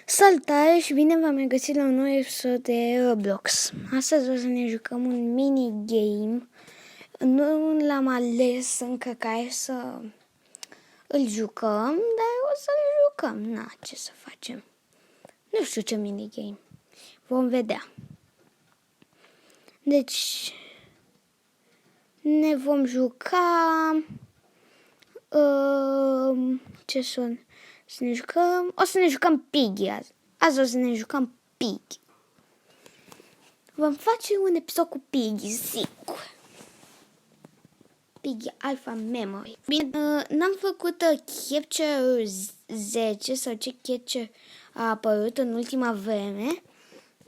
Salutare și bine v-am regăsit la un nou episod de Roblox. Astăzi o să ne jucăm un minigame. Nu l-am ales încă care să îl jucăm, dar o să-l jucăm. Na, ce să facem? Nu știu ce minigame. Vom vedea. Deci, ne vom juca... ce sunt? O să ne jucăm Piggy azi. Azi o să ne jucăm Piggy. Vom face un episod cu Piggy, sigur. Piggy Alpha Memory. Bine, n-am făcut Capture 10 sau ce Capture a apărut în ultima vreme.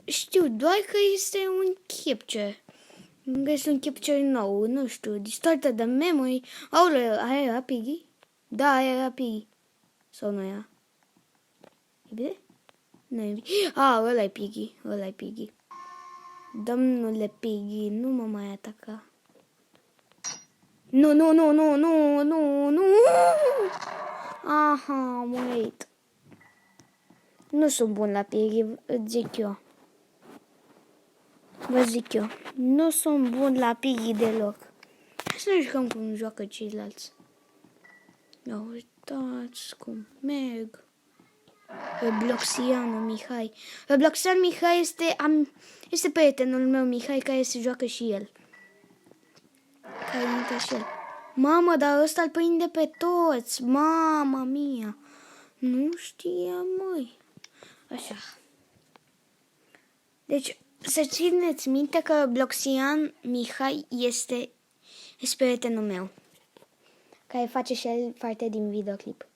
Știu doar că este un Capture. Este un Capture nou, nu știu, Distorted the Memory. Aoleu, aia era Piggy? Da, aia era Piggy. Sau nu era? E bine? Nu e bine. Ăla e Piggy, ăla e Piggy. Domnule Piggy, nu mă mai ataca. Nu. Aha, wait. Nu sunt bun la Piggy, îți zic eu. Vă zic eu. Nu sunt bun la Piggy deloc. Hai să ne jucăm cum joacă ceilalți. Ia uitați cum merg. Robloxianul Mihai. Robloxian Mihai este prietenul meu Mihai care se joacă și el. Care intră și el. Mamă, dar ăsta îl prinde pe toți. Mama mia. Nu știam, măi. Așa. Deci, să țineți minte că Robloxian Mihai este prietenul meu. Care face și el parte din videoclip.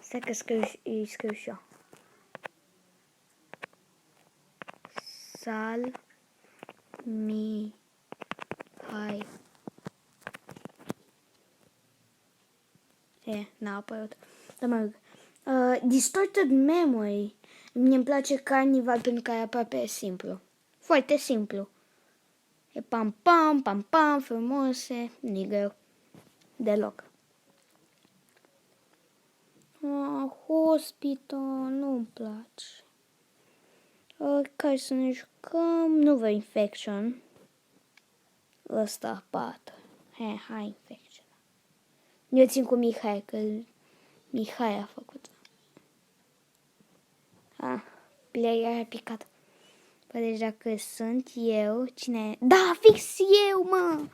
Stai că îi scriu și eu. Mihai. N-a apărut. Dar mă rog. Distorted Memory. Mie-mi place Carnival pentru că e aproape simplu. Foarte simplu. E pam, frumoase. Nu-i greu. Deloc. Hospital, nu-mi place. Care să ne jucăm? Nu vă Infection. Ăsta, 4. Hai, Infection. Eu țin cu Mihai, că Mihai a făcut. Player a picat. Păi deci dacă sunt eu, cine e? Da, fix eu, mă!